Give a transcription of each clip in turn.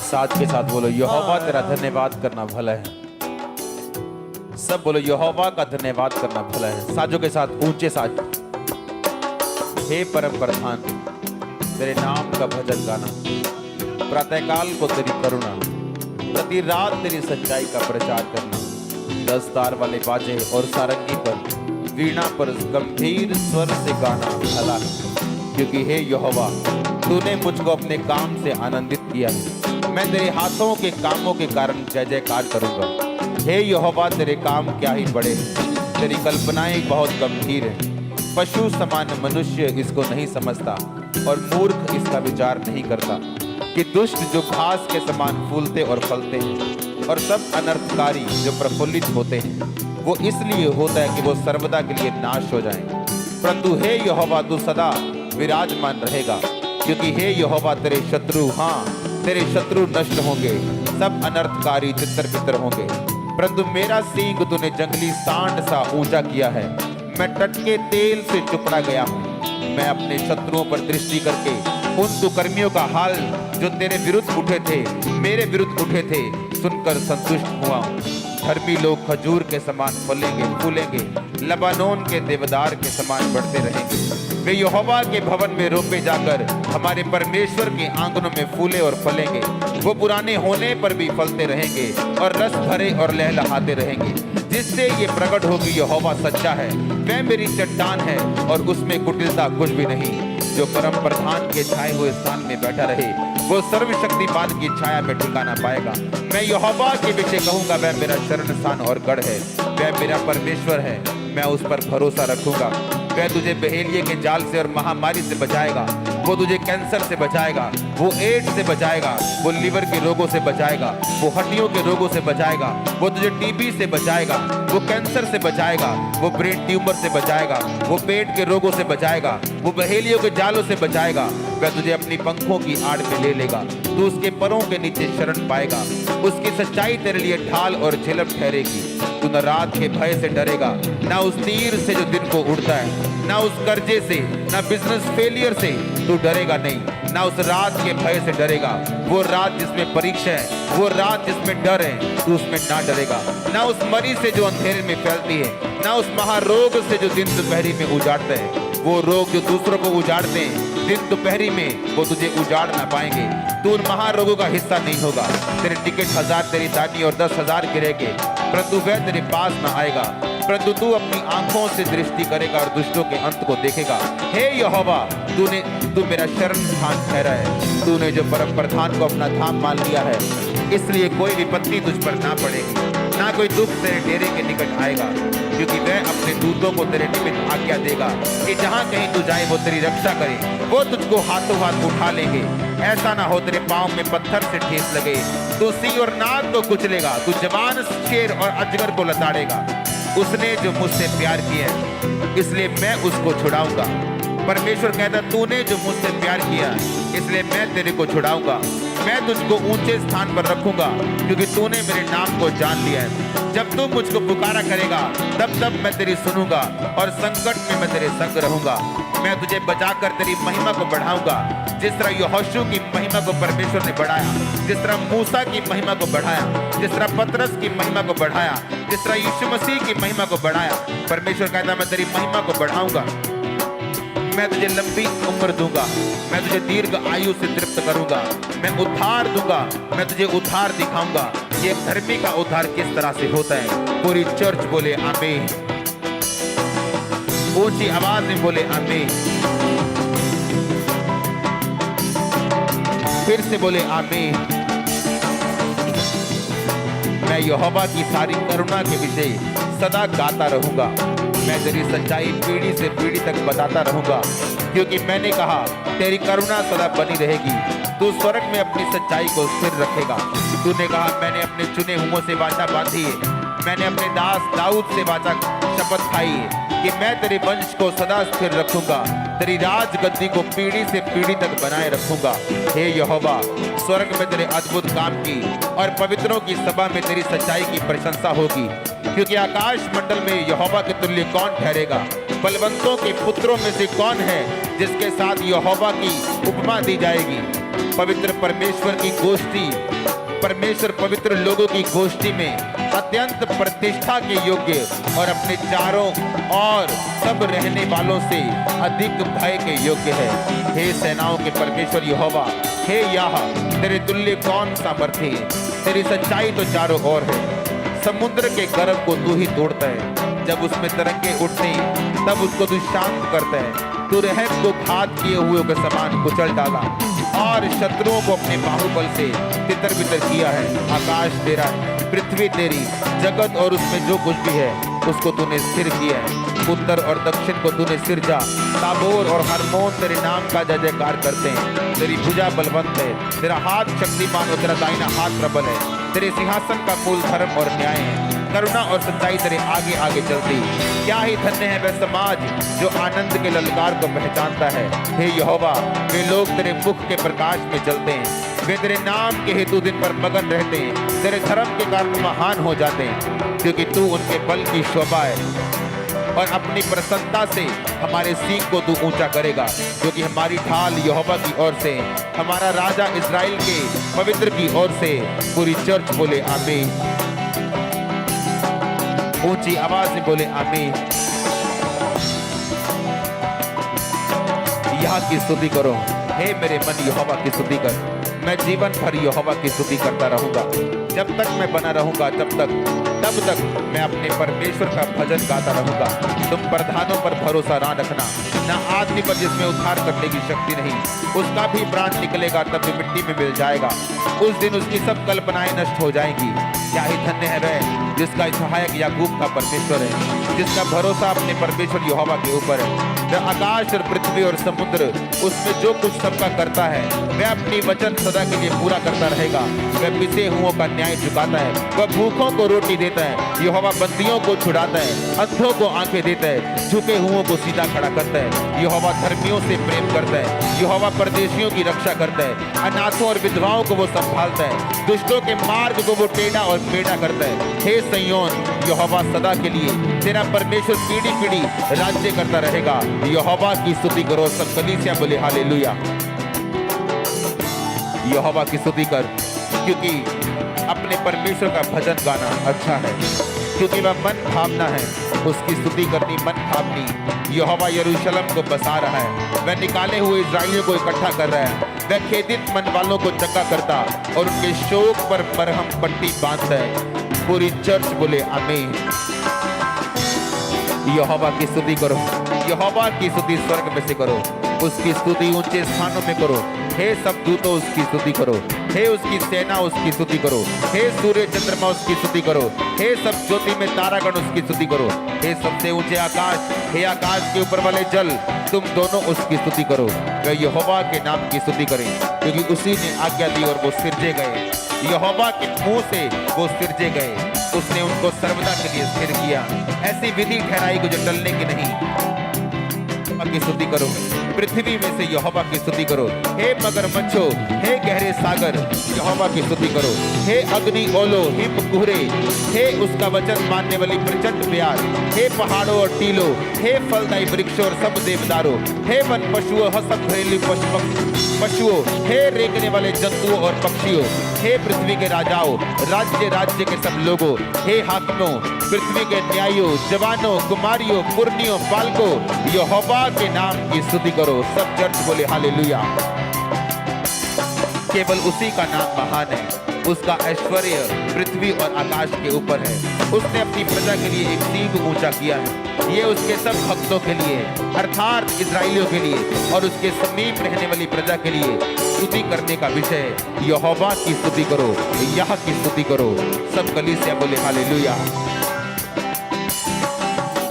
साथ के साथ बोलो यहोवा तेरा धन्यवाद करना भला है। सब बोलो यहोवा का धन्यवाद करना भला है। साजों के साथ ऊंचे साज। हे परम प्रधान तेरे नाम का भजन गाना, प्रातःकाल को तेरी करुणा, प्रति रात तेरी सच्चाई का प्रचार करना। 10 तार वाले बाजे और सारंगी पर, वीणा पर गंभीर स्वर से गाना भला है, क्योंकि हे यहोवा तूने मुझको अपने काम से आनंदित किया है। मैं तेरे हाथों के कामों के कारण जय जयकार करूंगा। हे यहोवा तेरे काम क्या ही बड़े हैं, तेरी कल्पनाएं बहुत गंभीर हैं। पशु समान मनुष्य इसको नहीं समझता और मूर्ख इसका विचार नहीं करता कि दुष्ट जो घास के समान फूलते और फलते हैं और सब अनर्थकारी जो प्रफुल्लित होते हैं, वो इसलिए होता है कि वो सर्वदा के लिए नाश हो जाएं। परंतु हे यहोवा तू सदा विराजमान रहेगा, क्योंकि हे यहोवा तेरे शत्रु, हाँ तेरे शत्रु नष्ट होंगे, सब अनर्थकारी तितर बितर होंगे। परंतु मेरा सींग तूने जंगली सांड सा ऊंचा किया है। मैं टटके तेल से चुपड़ा गया हूँ। मैं अपने शत्रुओं पर दृष्टि करके उन दुष्कर्मियों का हाल जो तेरे विरुद्ध उठे थे, मेरे विरुद्ध उठे थे, सुनकर संतुष्ट हुआ हूँ। धर्मी लोग खजूर के समान फलेंगे फूलेंगे, लबानोन के देवदार के समान बढ़ते रहेंगे। वे यहोवा के भवन में रोपे जाकर हमारे परमेश्वर के आंगनों में फूले और फलेंगे। वो पुराने होने पर भी फलते रहेंगे और रस भरे और लहलहाते रहेंगे, जिससे ये प्रकट हो कि यहोवा सच्चा है। वह मेरी चट्टान है और उसमें कुटिलता कुछ भी नहीं। जो परम प्रधान के छाए हुए स्थान में बैठा रहे, वो सर्वशक्तिमान की छाया में ठिकाना पाएगा। मैं यहोवा के विषय कहूंगा, वह मेरा शरण स्थान और गढ़ है। वह मेरा परमेश्वर है, मैं उस पर भरोसा रखूंगा। वह तुझे बहेलिये के जाल से और महामारी से बचाएगा। वो तुझे कैंसर से बचाएगा, वो एड्स से बचाएगा, वो लीवर के रोगों से बचाएगा, वो हड्डियों के रोगों से बचाएगा, वो तुझे टीबी से बचाएगा, वो कैंसर से बचाएगा, वो ब्रेन ट्यूमर से बचाएगा, वो पेट के रोगों से बचाएगा, वो बहेलियों के जालों से बचाएगा। वह तुझे अपनी पंखों की आड़ में ले लेगा, तू उसके परों के नीचे शरण पाएगा। उसकी सच्चाई तेरे लिए ढाल और झिलम ठहरेगी। तू न रात के भय से डरेगा, न उस तीर से जो दिन को उड़ता है, न उस कर्जे से, न बिजनेस फेलियर से तू डरेगा नहीं, न उस रात के भय से डरेगा। वो रात जिसमें परीक्षा है, वो रात जिसमें डर है, तू उसमें ना डरेगा। न उस मरी से जो अंधेरे में फैलती है, न उस महारोग से जो दिन दोपहरी में उजाड़ते हैं। वो रोग जो दूसरों को उजाड़ते हैं, दिन दोपहरी में वो तुझे उजाड़ ना पाएंगे। तू उन महारोगों का हिस्सा नहीं होगा। तेरे टिकट 1000 तेरी दानी और 10,000 गिरेंगे, परंतु वह तेरे पास न आएगा। परंतु तू अपनी आंखों से दृष्टि करेगा और दुष्टों के अंत को देखेगा। हे यहोवा तू मेरा शरण स्थान ठहरा है। तूने जो परम प्रधान को अपना धाम मान लिया है, इसलिए कोई विपत्ति तुझ पर ना पड़ेगी, ना कोई दुख तेरे डेरे के निकट आएगा। क्योंकि वह अपने दूतों को तेरे निमित्त आज्ञा देगा कि जहाँ कहीं तू जाए वो तेरी रक्षा करे। वो तुझको हाथों हाथ उठा लेंगे, ऐसा ना हो तेरे पाँव में पत्थर से ठेस लगे। तू सिंह और नाग को कुचलेगा, तू जवान शेर और अजगर को लताड़ेगा। उसने जो मुझसे प्यार किया है, इसलिए मैं उसको छुड़ाऊंगा। परमेश्वर कहता, तूने जो मुझसे प्यार किया, इसलिए मैं तेरे को छुड़ाऊंगा। मैं तुझको ऊंचे स्थान पर रखूंगा, क्योंकि तूने मेरे नाम को जान लिया है। जब तू मुझको पुकारा करेगा, तब मैं तेरी सुनूंगा और संकट में मैं तेरे संग रहूंगा। मैं तुझे बचाकर तेरी महिमा को बढ़ाऊंगा, जिस तरह यहोशू की महिमा को परमेश्वर ने बढ़ाया, जिस तरह मूसा की महिमा को बढ़ाया, जिस तरह पतरस की महिमा को बढ़ाया, जिस तरह यीशु मसीह की महिमा को बढ़ाया। परमेश्वर कहता, मैं तेरी महिमा को बढ़ाऊंगा। मैं तुझे लंबी उम्र दूंगा, मैं तुझे दीर्घ आयु से तृप्त करूंगा, मैं उद्धार दूंगा, मैं तुझे उद्धार दिखाऊंगा। ये धर्मी का उद्धार किस तरह से होता है। पूरी चर्च बोले आमीन, ऊंची आवाज में बोले आमीन, फिर से बोले आमीन। मैं यहोवा की सारी करुणा के विषय सदा गाता रहूंगा। मैं तेरी सच्चाई पीढ़ी से पीढ़ी तक बताता रहूंगा, क्योंकि मैंने कहा तेरी करुणा सदा बनी रहेगी। तू स्वर्ग में अपनी सच्चाई को स्थिर रखेगा। तूने कहा, मैंने अपने चुने हुओं से वाचा बांधी है, मैंने अपने दास दाऊद से वाचा शपथ खाई है कि मैं तेरे वंश को सदा स्थिर रखूंगा, तेरी राज गद्दी को पीढ़ी से पीढ़ी तक बनाए रखूंगा। हे यहोवा, स्वर्ग में तेरे अद्भुत काम की और पवित्रों की सभा में तेरी सच्चाई की प्रशंसा होगी, क्योंकि आकाश मंडल में यहोवा के तुल्य कौन ठहरेगा। बलवंतों के पुत्रों में से कौन है जिसके साथ यहोवा की उपमा दी जाएगी। पवित्र परमेश्वर की गोष्ठी, परमेश्वर पवित्र लोगों की गोष्ठी में अत्यंत प्रतिष्ठा के योग्य और अपने चारों और सब रहने वालों से अधिक भय के योग्य है। हे सेनाओं के परमेश्वर यहोवा, हे याह, तेरे तुल्य कौन सामर्थी है? तेरी सच्चाई तो चारों ओर है। समुद्र के गर्भ को तू ही तोड़ता है, जब उसमें तरंगे उठते हैं तब उसको तू शांत करता है। तू रहम को घात किए हुए के समान कुचल डाला और शत्रुओं को अपने बाहुबल से तितर बितर किया है। आकाश तेरा है, पृथ्वी तेरी, जगत और उसमें जो कुछ भी है उसको तूने स्थिर किया है। उत्तर और दक्षिण को तूने सिरजा। ताबोर और हरमोन तेरे नाम का जय जयकार करते हैं। तेरी भुजा बलवंत है, तेरा हाथ शक्तिमान और तेरा दाहिना हाथ प्रबल है। तेरे सिंहासन का मूल धर्म और न्याय है, करुणा और सच्चाई तेरे आगे आगे चलती। क्या ही धन्य है वह समाज जो आनंद के ललकार को पहचानता है। हे यहोवा, वे लोग तेरे मुख के प्रकाश में चलते हैं। वे तेरे नाम के हेतु दिन भर मगन रहते हैं, तेरे धर्म के कारण महान हो जाते हैं, क्योंकि तू उनके बल की शोभा है और अपनी प्रसन्नता से हमारे सींग को तू ऊंचा करेगा। क्योंकि हमारी ढाल यहोवा की ओर से, हमारा राजा इस्राएल के पवित्र की ओर से। पूरी चर्च बोले आमीन, ऊंची आवाज में बोले आमीन। यहाँ की स्तुति करो। हे मेरे मन यहोवा की स्तुति कर। मैं जीवन भर यहोवा की स्तुति करता रहूंगा। जब तक मैं बना रहूंगा तब तक मैं अपने परमेश्वर का भजन गाता रहूंगा। तुम प्रधानों पर भरोसा ना रखना, ना आदमी पर जिसमें उद्धार करने की शक्ति नहीं। उसका भी प्राण निकलेगा तब भी मिट्टी में मिल जाएगा। उस दिन उसकी सब कल्पनाएं नष्ट हो जाएंगी। क्या ही धन्य है वह जिसका सहायक याकूब का परमेश्वर है, जिसका भरोसा अपने परमेश्वर यहोवा के ऊपर है। वह आकाश और पृथ्वी और समुद्र, उसमें जो कुछ सबका करता है, वह अपनी वचन सदा के लिए पूरा करता रहेगा। वह पिसे हुओं का न्याय चुकाता है, वह भूखों को रोटी देता है। यहोवा बंदियों को छुड़ाता है, अंधों को आंखें देता है, झुके हुओं को सीधा खड़ा करता है। यहोवा धर्मियों से प्रेम करता है, यहोवा परदेशियों की रक्षा करता है। अनाथों और विधवाओं को वो संभालता है, दुष्टों के मार्ग को वो टेढ़ा और मेढ़ा करता है। हे सिय्योन, यहोवा सदा के लिए, तेरा परमेश्वर पीढ़ी पीढ़ी राज्य करता रहेगा। यहोवा की स्तुति करो। सब कलीसिया बोले हालेलुया। यहोवा की स्तुति कर, क्योंकि अपने परमेश्वर का भजन गाना अच्छा है, क्योंकि वह मन भावना है। उसकी स्तुति करनी मन भावनी। यहोवा यरूशलेम को बसा रहा है, वह निकाले हुए इस्राएलियों को इकट्ठा कर रहा है। वह खेदित मन वालों को चंगा करता और उनके शोक पर मरहम पट्टी बांधता है। पूरी चर्च बोले आमीन। यहोवा की स्तुति करो। यहोवा की स्तुति स्वर्ग में से करो, उसकी स्तुति ऊंचे स्थानों में करो। हे सब दूतों उसकी स्तुति करो, हे उसकी सेना उसकी स्तुति करो। हे सूर्य चंद्रमा उसकी स्तुति करो, हे सब ज्योति में तारागण उसकी स्तुति करो। हे सबसे ऊंचे आकाश, हे आकाश के ऊपर वाले जल, तुम दोनों उसकी स्तुति करो। वह यहोवा के नाम की स्तुति करें, क्योंकि उसी ने आज्ञा दी और वो सिरजे गए। यहोवा के मुंह से वो सिरजे गए, उसने उनको सर्वदा के लिए स्थिर किया। ऐसी विधि ठहराई को जो टलने की नहीं। की स्तुति करो, पृथ्वी में से यहोवा की स्तुति करो। हे मगरमच्छों, हे गहरे सागर, यहोवा की स्तुति करो। हे अग्नि ओलो, हिम कुहरे, हे उसका वचन मानने वाली प्रचंड प्यार, हे पहाड़ों और टीलों, हे फलदायी वृक्षों और सब देवदारों, हे वन पशुओं, सब घरेलू पशुओं, हे रेंगने वाले जंतुओं और पक्षियों, हे पृथ्वी के राजाओं, राज्य राज्य के सब लोगों, हे हाकिमों, पृथ्वी के न्यायियों, जवानों, कुमारियों, पुरनियों, बालकों, यहोवा के नाम की स्तुति करो। सब चर्च बोले हालेलुया। केवल उसी का नाम महान है, उसका ऐश्वर्य पृथ्वी और आकाश के ऊपर है। उसने अपनी प्रजा के लिए एक सींग ऊंचा किया है। ये उसके सब भक्तों के लिए, अर्थात इजराइलियों के लिए और उसके समीप रहने वाली प्रजा के लिए स्तुति करने का विषय है। यहोवा की स्तुति करो, यह की स्तुति करो। सब कलीसिया बोले हालेलुया।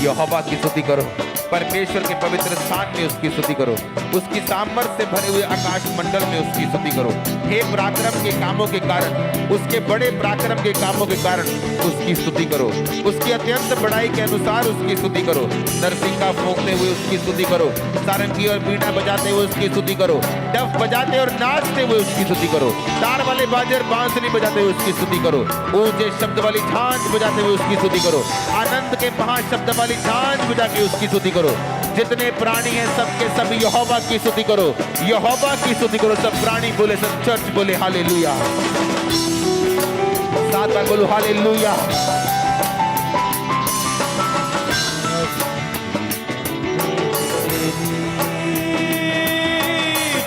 यहोवा की स्तुति करो, परमेश्वर के पवित्र स्थान में उसकी स्तुति करो, उसकी सामर्थ्य से भरे हुए आकाश मंडल में उसकी स्तुति करो। हे पराक्रम के कामों के कारण, उसके बड़े पराक्रम के कामों के कारण उसकी स्तुति करो। उसकी अत्यंत बड़ाई के अनुसार उसकी स्तुति करो। नरसिंगा फूंकते हुए उसकी स्तुति करो, सारंगी और बीड़ा बजाते हुए उसकी स्तुति करो, डफ बजाते और नाचते हुए उसकी स्तुति करो, तार वाले बाजे और बांसुरी बजाते हुए उसकी स्तुति करो, ऊंचे शब्द वाली झांझ बजाते हुए उसकी स्तुति करो, आनंद के महाशब्द वाली झांझ बजा के उसकी स्तुति करो। जितने प्राणी हैं सबके सब यहोवा की स्तुति करो, यहोवा की स्तुति करो। सब प्राणी बोले, सब चर्च बोले हालेलुया। 7 बार बोलो हालेलुया।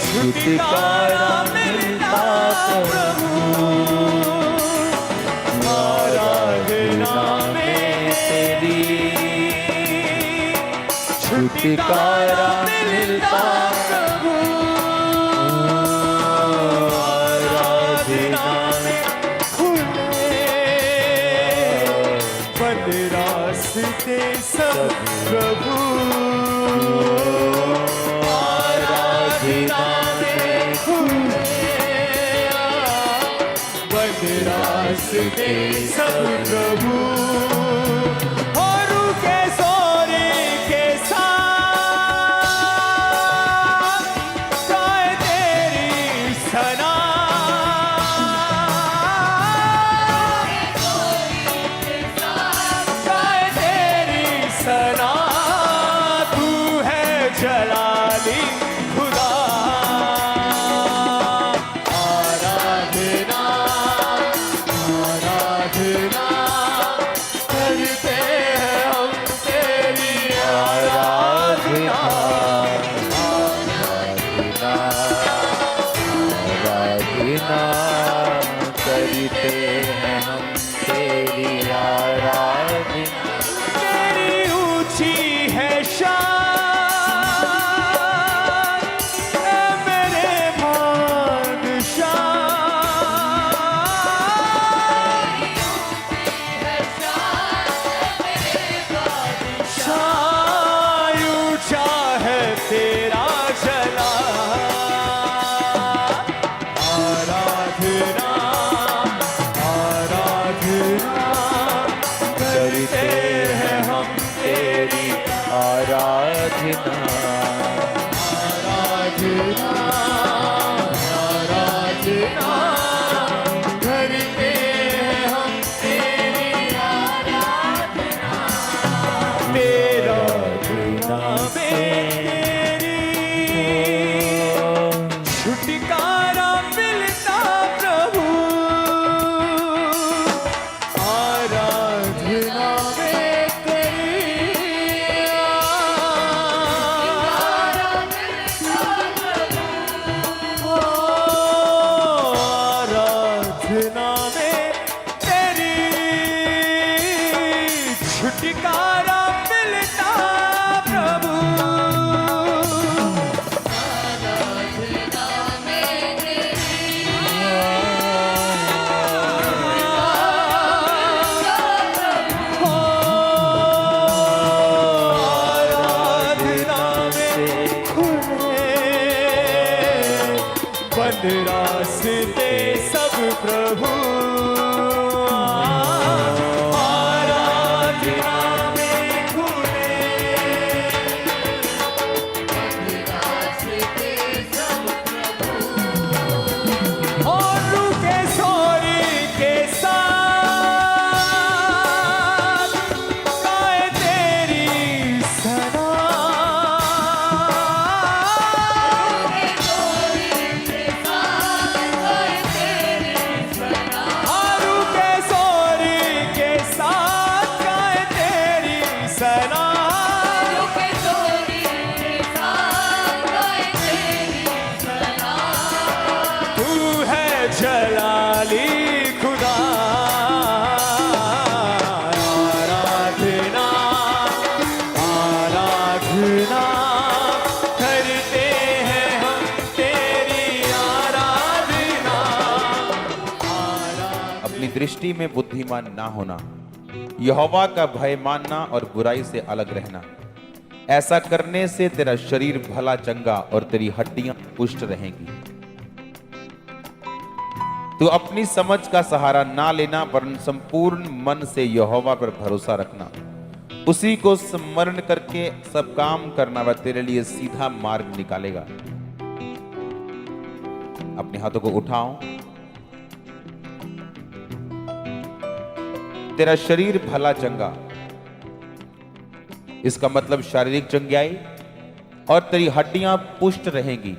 छुटकारा मिलता प्रभु, आराधना में तेरी। छुटकारा मिलता प्रभु, आराधना में खुले बंद रास्ते सब प्रभु, आराधना में खुले बंद रास्ते सब प्रभु। औरों के सोरे के साथ गाए तेरी सना, गाए तेरी सना। तू है जलाली खुदा, आराधना आराधना करते हैं हम तेरी, आराधना आराधना आराधना करते हैं हम तेरी आराधना। तेरी ऊंची है शान ऐ मेरे बादशाह, शान ऊंचा है तेरा जला, आराधना आराधना करते हैं हम तेरी, आराधना आराधना आराधना करते हैं हम तेरी, आराधना तेरा नाम तेरी। छुटकारा मिलता प्रभु, आराधना में तेरी, आराधना में तेरी। छुटकारा मिलता प्रभु, आराधना में खुले बंद रास्ते सब प्रभु, आराधना में खुले और रुके सोरी के साथ गाए तेरी सना, और रुके सोरी के साथ गाए तेरी सना। तू है जलाली खुदा, आराधना आराधना करते हैं हम तेरी, आराधना अपनी दृष्टि में बुद्धिमान ना होना, यहोवा का भय मानना और बुराई से अलग रहना। ऐसा करने से तेरा शरीर भला चंगा और तेरी हड्डियां पुष्ट रहेंगी। तू अपनी समझ का सहारा ना लेना, वरन संपूर्ण मन से यहोवा पर भरोसा रखना। उसी को स्मरण करके सब काम करना, वह तेरे लिए सीधा मार्ग निकालेगा। अपने हाथों को उठाओ। तेरा शरीर भला चंगा, इसका मतलब शारीरिक चंगाई, और तेरी हड्डियां पुष्ट रहेंगी।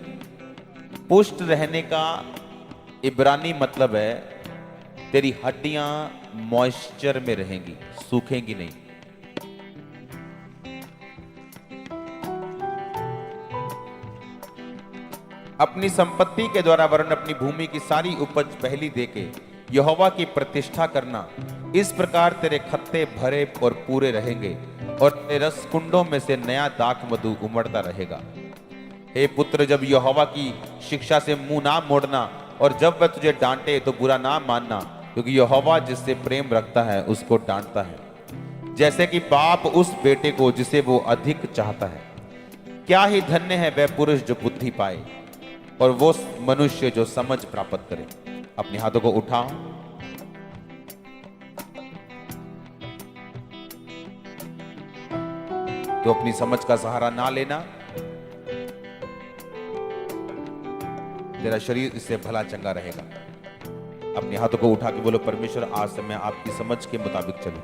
पुष्ट रहने का इब्रानी मतलब है तेरी हड्डियां मॉइस्चर में रहेंगी, सूखेंगी नहीं। अपनी संपत्ति के द्वारा वरन अपनी भूमि की सारी उपज पहली देके यहोवा की प्रतिष्ठा करना। इस प्रकार तेरे खत्ते भरे और पूरे रहेंगे और तेरे रस कुंडों में से नया दाख मधु उमड़ता रहेगा। हे पुत्र, जब यहोवा की शिक्षा से मुंह ना मोड़ना और जब वह तुझे डांटे तो बुरा ना मानना, क्योंकि यहोवा जिससे प्रेम रखता है उसको डांटता है, जैसे कि बाप उस बेटे को जिसे वो अधिक चाहता है। क्या ही धन्य है वह पुरुष जो बुद्धि पाए और वो मनुष्य जो समझ प्राप्त करे। अपने हाथों को उठाओ। तो अपनी समझ का सहारा ना लेना, तेरा शरीर इससे भला चंगा रहेगा। अपने हाथों को उठा के बोलो, परमेश्वर आज से मैं आपकी समझ के मुताबिक चलूं।